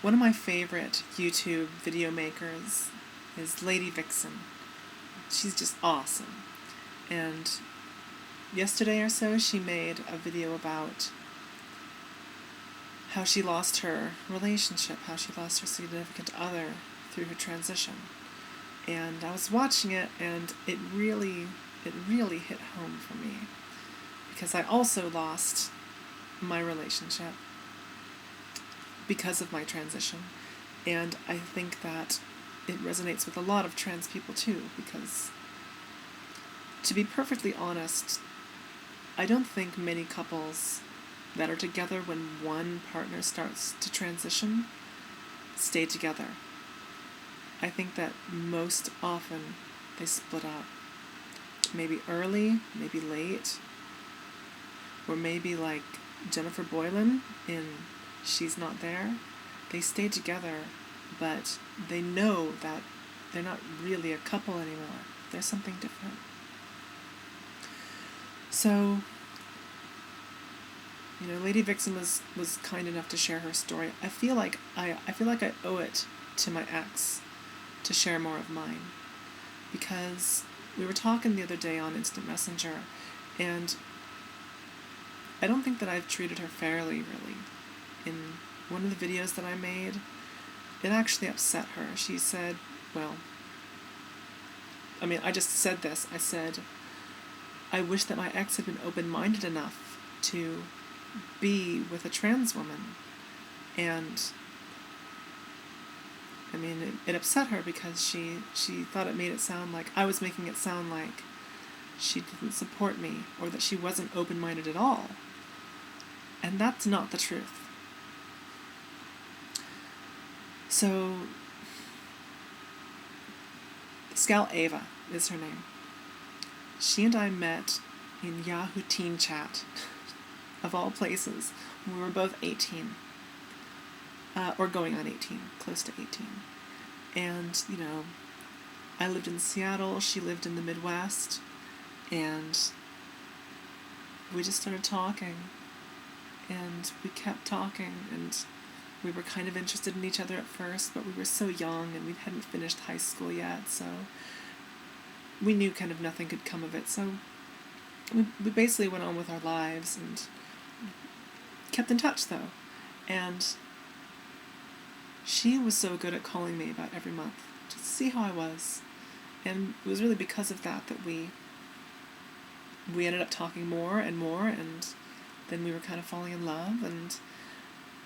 one of my favorite YouTube video makers is Lady Vixen. She's just awesome. And yesterday or so, she made a video about how she lost her relationship, how she lost her significant other through her transition. And I was watching it, and it really hit home for me, because I also lost my relationship because of my transition. And I think that it resonates with a lot of trans people too, because, to be perfectly honest, I don't think many couples that are together when one partner starts to transition stay together. I think that most often they split up. Maybe early, maybe late, or maybe like Jennifer Boylan in She's Not There. They stay together, but they know that they're not really a couple anymore. There's something different. So, Lady Vixen was kind enough to share her story. I feel like I owe it to my ex to share more of mine, because we were talking the other day on Instant Messenger, and I don't think that I've treated her fairly, really. In one of the videos that I made, it actually upset her. She said, I just said this. I said, I wish that my ex had been open-minded enough to be with a trans woman. And it upset her, because she thought it made it sound like I was making it sound like she didn't support me, or that she wasn't open-minded at all. And that's not the truth. So, this gal Ava is her name. She and I met in Yahoo Teen Chat, of all places. We were both 18. Or going on 18, close to 18. And, I lived in Seattle, she lived in the Midwest, and we just started talking, and we kept talking, and we were kind of interested in each other at first, but we were so young, and we hadn't finished high school yet, so we knew kind of nothing could come of it. So we basically went on with our lives, and kept in touch, though. And she was so good at calling me about every month, just to see how I was. And it was really because of that we ended up talking more and more, and then we were kind of falling in love. And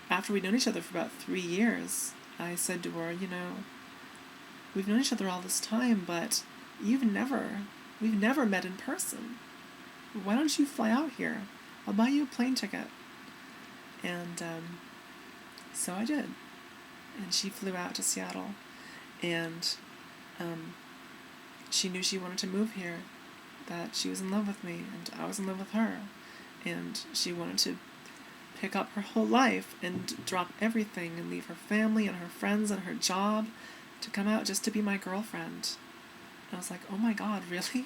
after we'd known each other for about 3 years, I said to her, we've known each other all this time, but we've never met in person. Why don't you fly out here? I'll buy you a plane ticket. And so I did. And she flew out to Seattle, and she knew she wanted to move here, that she was in love with me, and I was in love with her, and she wanted to pick up her whole life and drop everything and leave her family and her friends and her job to come out just to be my girlfriend. And I was like, oh my God, really?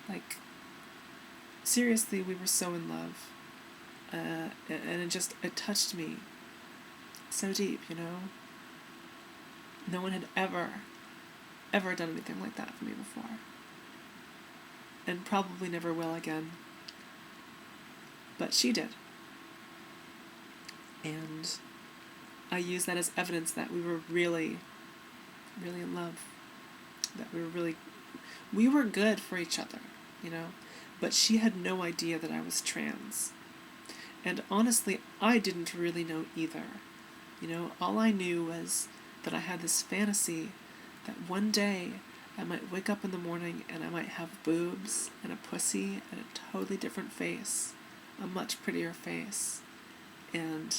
Like, seriously, we were so in love. And it touched me so deep, No one had ever done anything like that for me before. And probably never will again. But she did. And I use that as evidence that we were really, really in love. That we were good for each other, But she had no idea that I was trans. And honestly, I didn't really know either. All I knew was that I had this fantasy that one day I might wake up in the morning and I might have boobs and a pussy and a totally different face, a much prettier face. And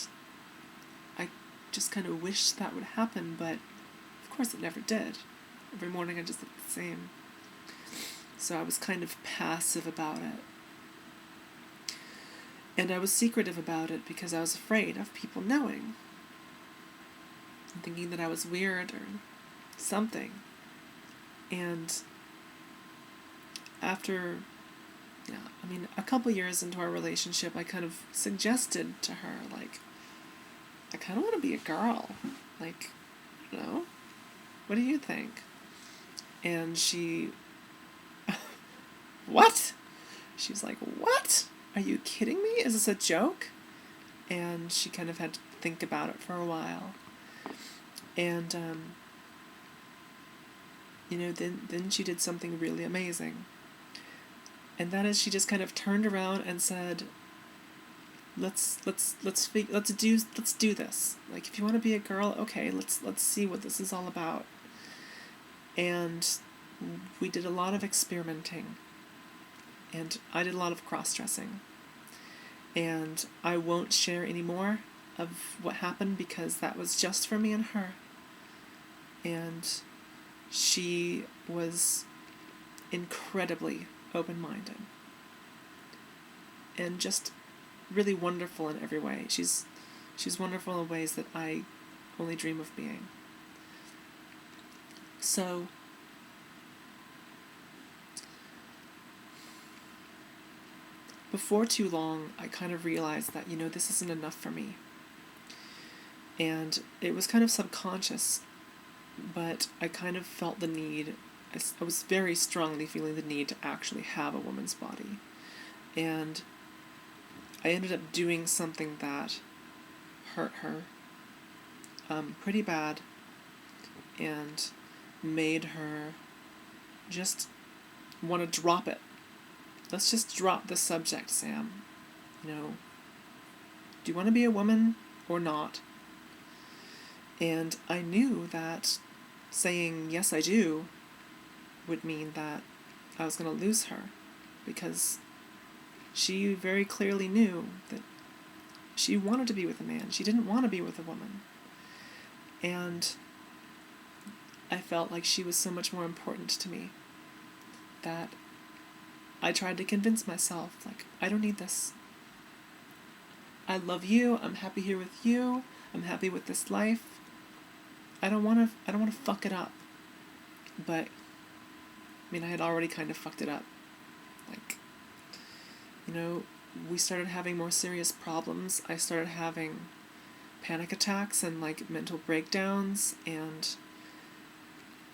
I just kind of wished that would happen, but of course it never did. Every morning I just looked the same. So I was kind of passive about it. And I was secretive about it because I was afraid of people knowing. And thinking that I was weird or something. And after, a couple years into our relationship, I kind of suggested to her, like, I kind of want to be a girl. Like, no? What do you think? And she, what? She was like, what? Are you kidding me? Is this a joke? And she kind of had to think about it for a while. And, then she did something really amazing. And that is, she just kind of turned around and said, let's do this. Like, if you want to be a girl, okay, let's see what this is all about. And we did a lot of experimenting. And I did a lot of cross-dressing. And I won't share any more of what happened because that was just for me and her. And she was incredibly open-minded. And just really wonderful in every way. She's wonderful in ways that I only dream of being. So, before too long, I kind of realized that, this isn't enough for me. And it was kind of subconscious, but I kind of felt the need, I was very strongly feeling the need to actually have a woman's body. And I ended up doing something that hurt her pretty bad and made her just want to drop it. Let's just drop the subject, Sam. Do you want to be a woman or not? And I knew that saying, yes, I do, would mean that I was going to lose her, because she very clearly knew that she wanted to be with a man. She didn't want to be with a woman. And I felt like she was so much more important to me that I tried to convince myself, like, I don't need this. I love you. I'm happy here with you. I'm happy with this life. I don't want to fuck it up. But I had already kind of fucked it up. Like, we started having more serious problems. I started having panic attacks and, like, mental breakdowns, and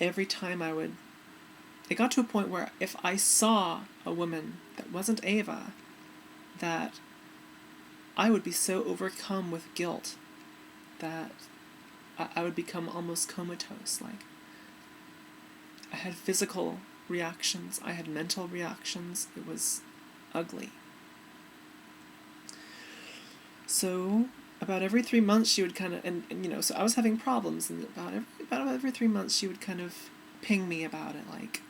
every time it got to a point where if I saw a woman that wasn't Ava, that I would be so overcome with guilt that I would become almost comatose. Like, I had physical reactions, I had mental reactions. It was ugly. So about every 3 months she would kind of, and so I was having problems, and about every 3 months she would kind of ping me about it, like,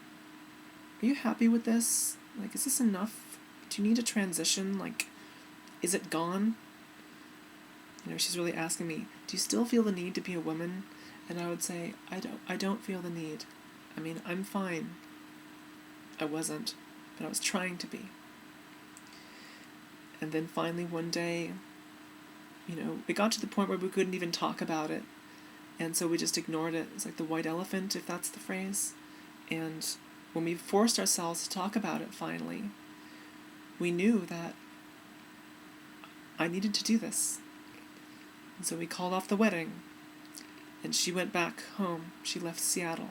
are you happy with this? Like, is this enough? Do you need a transition? Like, is it gone? She's really asking me, do you still feel the need to be a woman? And I would say, I don't feel the need. I'm fine. I wasn't, but I was trying to be. And then finally one day, it got to the point where we couldn't even talk about it. And so we just ignored it. It's like the white elephant, if that's the phrase. And when we forced ourselves to talk about it finally, we knew that I needed to do this. And so we called off the wedding, and she went back home. She left Seattle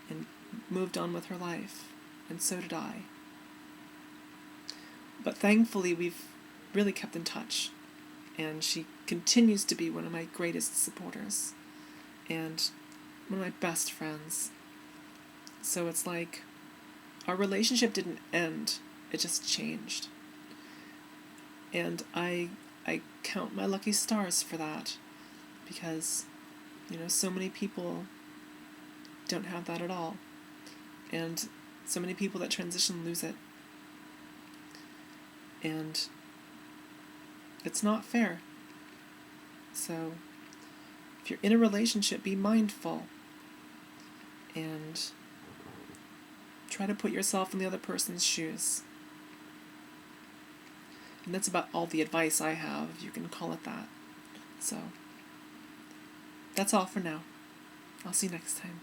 and moved on with her life, and so did I. But thankfully we've really kept in touch, and she continues to be one of my greatest supporters and one of my best friends. So it's like our relationship didn't end, it just changed. And I count my lucky stars for that, because so many people don't have that at all, and so many people that transition lose it, and it's not fair. So if you're in a relationship, be mindful and try to put yourself in the other person's shoes. And that's about all the advice I have, if you can call it that. So that's all for now. I'll see you next time.